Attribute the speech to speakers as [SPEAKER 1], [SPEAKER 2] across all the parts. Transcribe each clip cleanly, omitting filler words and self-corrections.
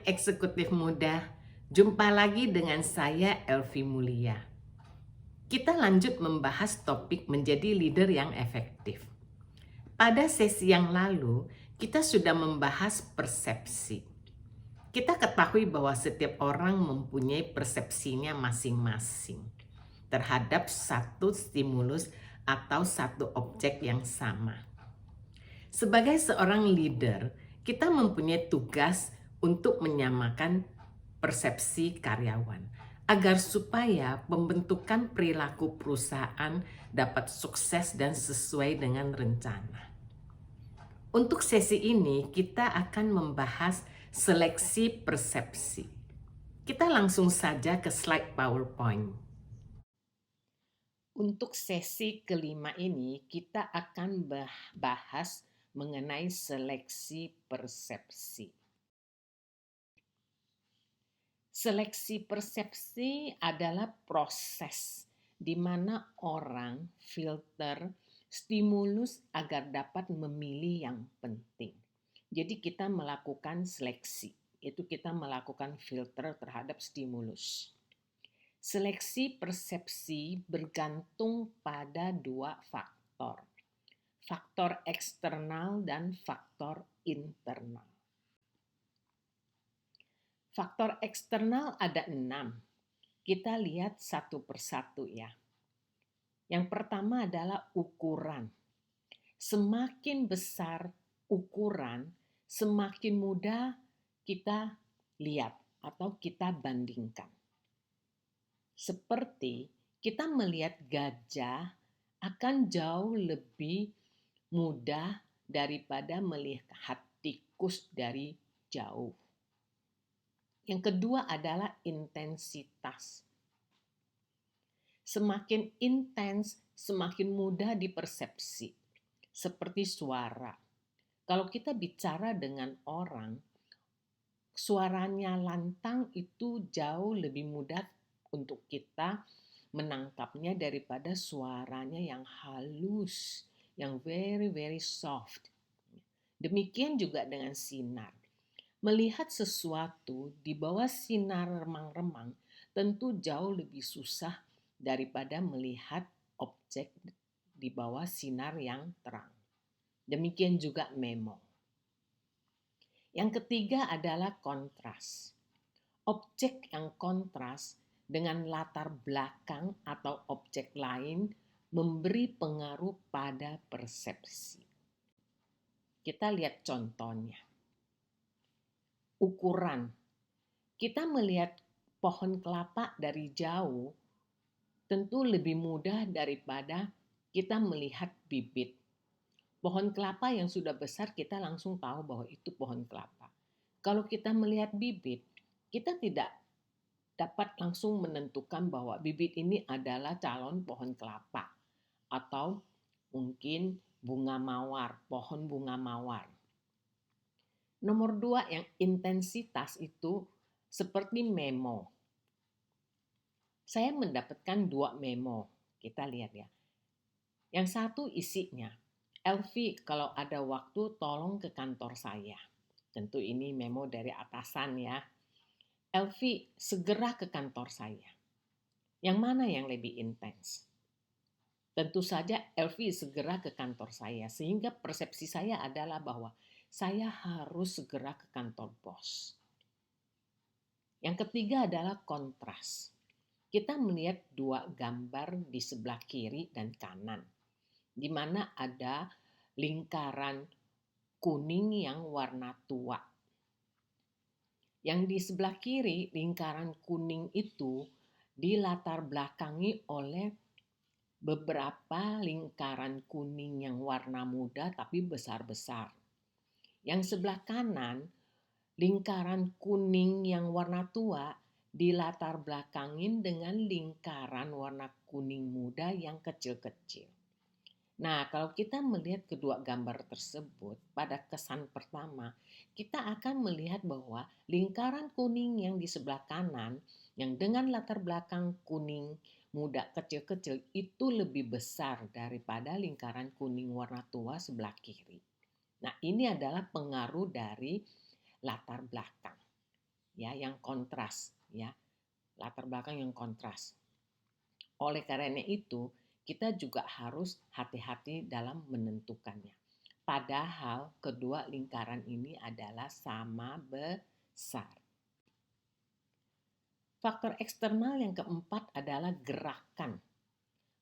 [SPEAKER 1] Eksekutif Muda, jumpa lagi dengan saya Elvi Mulia. Kita lanjut membahas topik menjadi leader yang efektif. Pada sesi yang lalu, kita sudah membahas persepsi. Kita ketahui bahwa setiap orang mempunyai persepsinya masing-masing terhadap satu stimulus atau satu objek yang sama. Sebagai seorang leader, kita mempunyai tugas untuk menyamakan persepsi karyawan agar supaya pembentukan perilaku perusahaan dapat sukses dan sesuai dengan rencana. Untuk sesi ini kita akan membahas seleksi persepsi. Kita langsung saja ke slide PowerPoint. Untuk sesi kelima ini kita akan bahas mengenai seleksi persepsi. Seleksi persepsi adalah proses di mana orang filter stimulus agar dapat memilih yang penting. Jadi kita melakukan seleksi, itu kita melakukan filter terhadap stimulus. Seleksi persepsi bergantung pada dua faktor. Faktor eksternal dan faktor internal. Faktor eksternal ada 6. Kita lihat satu persatu ya. Yang pertama adalah ukuran. Semakin besar ukuran, semakin mudah kita lihat atau kita bandingkan. Seperti kita melihat gajah akan jauh lebih mudah daripada melihat tikus dari jauh. Yang kedua adalah intensitas. Semakin intens, semakin mudah dipersepsi. Seperti suara. Kalau kita bicara dengan orang, suaranya lantang itu jauh lebih mudah untuk kita menangkapnya daripada suaranya yang halus, yang very soft. Demikian juga dengan sinar. Melihat sesuatu di bawah sinar remang-remang tentu jauh lebih susah daripada melihat objek di bawah sinar yang terang. Demikian juga memo. Yang ketiga adalah kontras. Objek yang kontras dengan latar belakang atau objek lain memberi pengaruh pada persepsi. Kita lihat contohnya. Ukuran. Kita melihat pohon kelapa dari jauh tentu lebih mudah daripada kita melihat bibit. Pohon kelapa yang sudah besar kita langsung tahu bahwa itu pohon kelapa. Kalau kita melihat bibit, kita tidak dapat langsung menentukan bahwa bibit ini adalah calon pohon kelapa atau mungkin bunga mawar, pohon bunga mawar. Nomor 2 yang intensitas itu seperti memo. Saya mendapatkan 2 memo. Kita lihat ya. Yang satu isinya, Elvi kalau ada waktu tolong ke kantor saya. Tentu ini memo dari atasan ya. Elvi segera ke kantor saya. Yang mana yang lebih intens? Tentu saja Elvi segera ke kantor saya. Sehingga persepsi saya adalah bahwa saya harus segera ke kantor bos. Yang ketiga adalah kontras. Kita melihat 2 gambar di sebelah kiri dan kanan, di mana ada lingkaran kuning yang warna tua. Yang di sebelah kiri, lingkaran kuning itu dilatar belakangi oleh beberapa lingkaran kuning yang warna muda tapi besar-besar. Yang sebelah kanan, lingkaran kuning yang warna tua dilatar belakangin dengan lingkaran warna kuning muda yang kecil-kecil. Nah, kalau kita melihat kedua gambar tersebut, pada kesan pertama, kita akan melihat bahwa lingkaran kuning yang di sebelah kanan, yang dengan latar belakang kuning muda kecil-kecil, itu lebih besar daripada lingkaran kuning warna tua sebelah kiri. Nah, ini adalah pengaruh dari latar belakang. ya, yang kontras, ya, latar belakang yang kontras. Oleh karena itu, kita juga harus hati-hati dalam menentukannya. Padahal kedua lingkaran ini adalah sama besar. Faktor eksternal yang keempat adalah gerakan.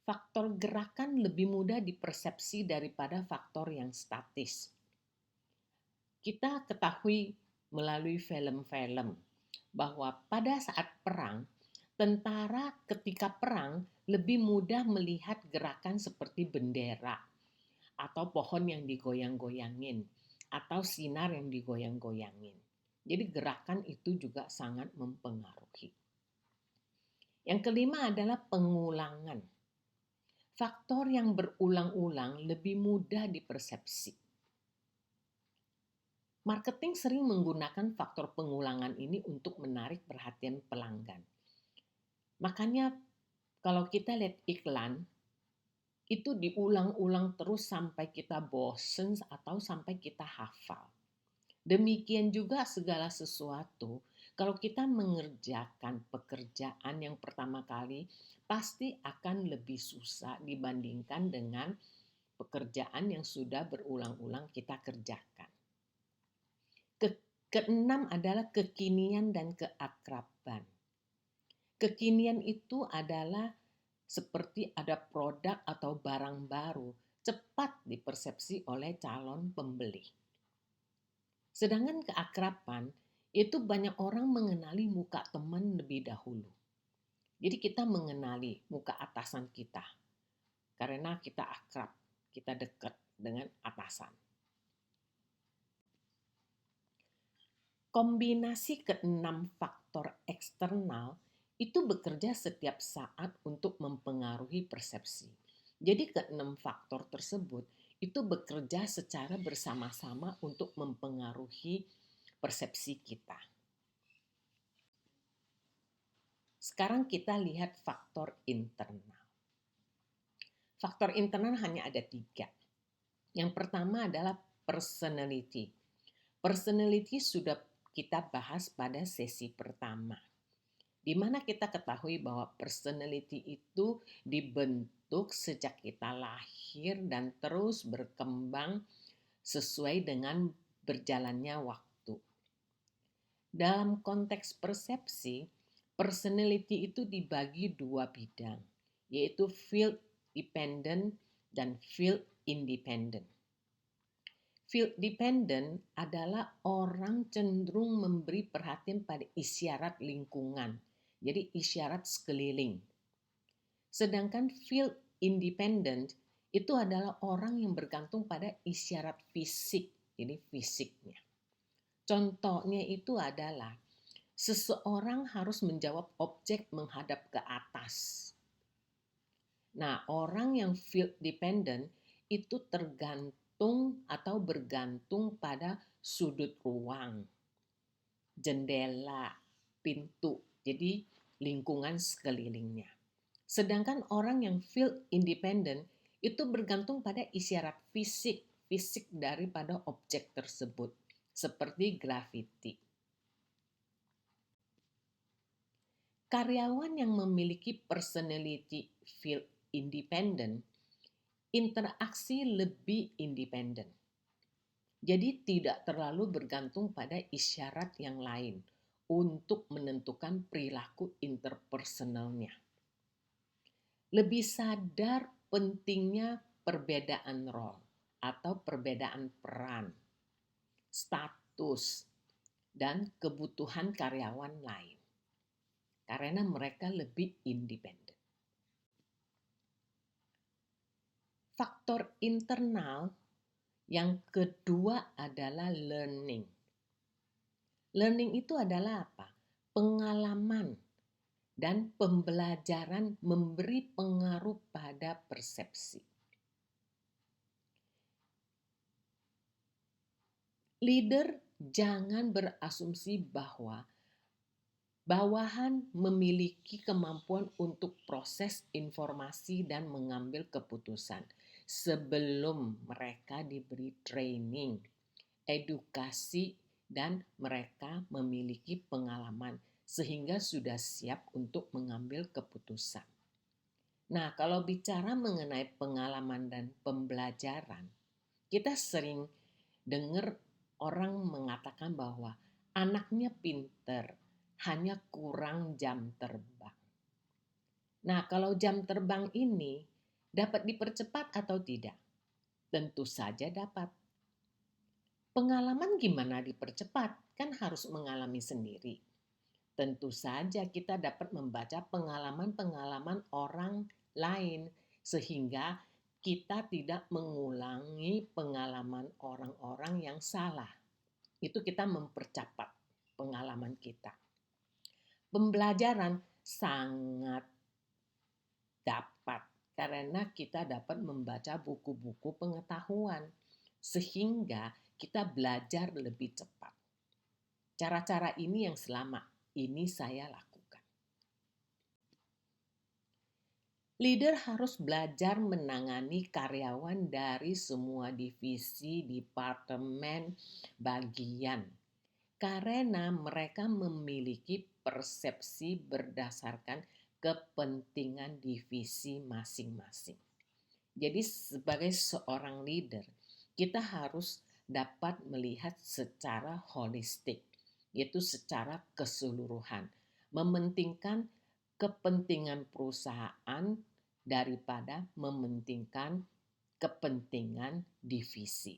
[SPEAKER 1] Faktor gerakan lebih mudah dipersepsi daripada faktor yang statis. Kita ketahui melalui film-film bahwa pada saat perang, tentara ketika perang lebih mudah melihat gerakan seperti bendera atau pohon yang digoyang-goyangin atau sinar yang digoyang-goyangin. Jadi gerakan itu juga sangat mempengaruhi. Yang kelima adalah pengulangan. Faktor yang berulang-ulang lebih mudah dipersepsi. Marketing sering menggunakan faktor pengulangan ini untuk menarik perhatian pelanggan. Makanya kalau kita lihat iklan, itu diulang-ulang terus sampai kita bosen atau sampai kita hafal. Demikian juga segala sesuatu, kalau kita mengerjakan pekerjaan yang pertama kali, pasti akan lebih susah dibandingkan dengan pekerjaan yang sudah berulang-ulang kita kerjakan. Keenam adalah kekinian dan keakraban. Kekinian itu adalah seperti ada produk atau barang baru, cepat dipersepsi oleh calon pembeli. Sedangkan keakraban, itu banyak orang mengenali muka teman lebih dahulu. Jadi kita mengenali muka atasan kita, karena kita akrab, kita dekat dengan atasan. Kombinasi keenam faktor eksternal itu bekerja setiap saat untuk mempengaruhi persepsi. Jadi keenam faktor tersebut itu bekerja secara bersama-sama untuk mempengaruhi persepsi kita. Sekarang kita lihat faktor internal. Faktor internal hanya ada 3. Yang pertama adalah personality. Personality sudah kita bahas pada sesi pertama, di mana kita ketahui bahwa personality itu dibentuk sejak kita lahir dan terus berkembang sesuai dengan berjalannya waktu. Dalam konteks persepsi, personality itu dibagi 2 bidang, yaitu field dependent dan field independent. Field dependent adalah orang cenderung memberi perhatian pada isyarat lingkungan, jadi isyarat sekeliling. Sedangkan field independent itu adalah orang yang bergantung pada isyarat fisik, jadi fisiknya. Contohnya itu adalah seseorang harus menjawab objek menghadap ke atas. Nah, orang yang field dependent itu tergantung atau bergantung pada sudut ruang, jendela, pintu, jadi lingkungan sekelilingnya. Sedangkan orang yang field independent itu bergantung pada isyarat fisik daripada objek tersebut, seperti grafiti. Karyawan yang memiliki personality field independent, interaksi lebih independen. Jadi tidak terlalu bergantung pada isyarat yang lain untuk menentukan perilaku interpersonalnya. Lebih sadar pentingnya perbedaan role atau perbedaan peran, status, dan kebutuhan karyawan lain. Karena mereka lebih independen. Faktor internal yang kedua adalah learning. Learning itu adalah apa? Pengalaman dan pembelajaran memberi pengaruh pada persepsi. Leader jangan berasumsi bahwa bawahan memiliki kemampuan untuk proses informasi dan mengambil keputusan sebelum mereka diberi training, edukasi, dan mereka memiliki pengalaman sehingga sudah siap untuk mengambil keputusan. Nah, kalau bicara mengenai pengalaman dan pembelajaran, kita sering dengar orang mengatakan bahwa anaknya pinter, hanya kurang jam terbang. Nah, kalau jam terbang ini dapat dipercepat atau tidak? Tentu saja dapat. Pengalaman gimana dipercepat? Kan harus mengalami sendiri. Tentu saja kita dapat membaca pengalaman-pengalaman orang lain sehingga kita tidak mengulangi pengalaman orang-orang yang salah. Itu kita mempercepat pengalaman kita. Pembelajaran sangat dapat karena kita dapat membaca buku-buku pengetahuan sehingga kita belajar lebih cepat. Cara-cara ini yang selama ini saya lakukan. Leader harus belajar menangani karyawan dari semua divisi, departemen, bagian. Karena mereka memiliki persepsi berdasarkan kepentingan divisi masing-masing. Jadi sebagai seorang leader, kita harus dapat melihat secara holistik, yaitu secara keseluruhan, mementingkan kepentingan perusahaan daripada mementingkan kepentingan divisi.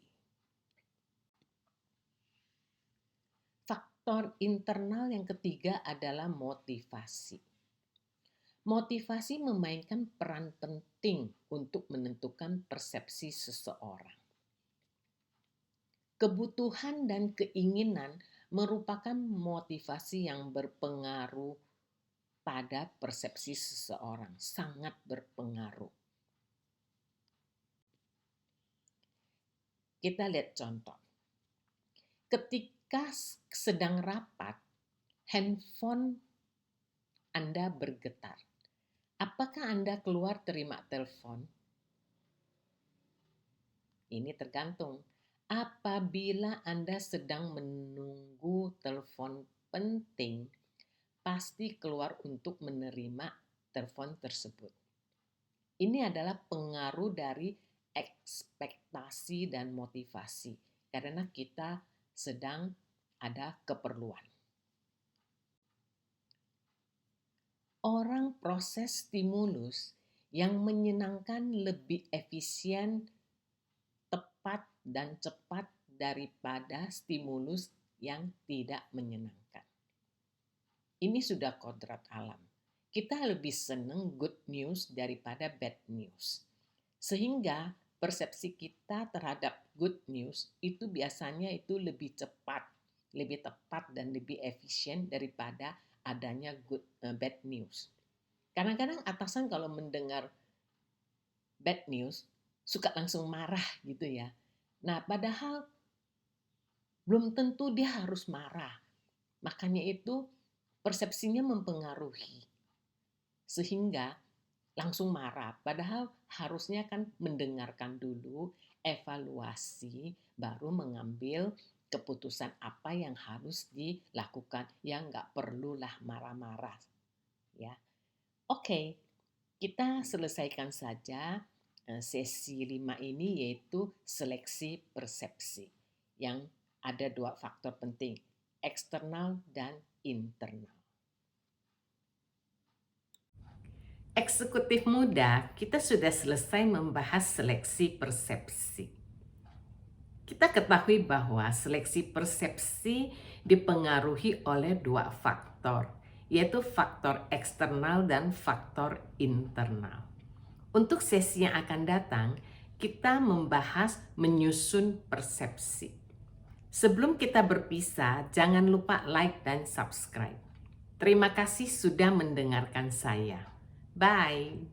[SPEAKER 1] Faktor internal yang ketiga adalah motivasi. Motivasi memainkan peran penting untuk menentukan persepsi seseorang. Kebutuhan dan keinginan merupakan motivasi yang berpengaruh pada persepsi seseorang, sangat berpengaruh. Kita lihat contoh. Ketika sedang rapat, handphone Anda bergetar. Apakah Anda keluar terima telepon? Ini tergantung. Apabila Anda sedang menunggu telepon penting, pasti keluar untuk menerima telepon tersebut. Ini adalah pengaruh dari ekspektasi dan motivasi, karena kita sedang ada keperluan. Orang proses stimulus yang menyenangkan lebih efisien, tepat, dan cepat daripada stimulus yang tidak menyenangkan. Ini sudah kodrat alam. Kita lebih senang good news daripada bad news. Sehingga persepsi kita terhadap good news itu biasanya itu lebih cepat, lebih tepat, dan lebih efisien daripada adanya bad news. Kadang-kadang atasan kalau mendengar bad news suka langsung marah gitu ya. Nah, padahal belum tentu dia harus marah. Makanya itu persepsinya mempengaruhi. Sehingga langsung marah. Padahal harusnya kan mendengarkan dulu, evaluasi, baru mengambil keputusan apa yang harus dilakukan. Yang nggak perlulah marah-marah. Ya, oke, kita selesaikan saja sesi 5 ini, yaitu seleksi persepsi. Yang ada 2 faktor penting, eksternal dan internal. Eksekutif muda, kita sudah selesai membahas seleksi persepsi. Kita ketahui bahwa seleksi persepsi dipengaruhi oleh 2 faktor, yaitu faktor eksternal dan faktor internal. Untuk sesi yang akan datang, kita membahas menyusun persepsi. Sebelum kita berpisah, jangan lupa like dan subscribe. Terima kasih sudah mendengarkan saya. Bye.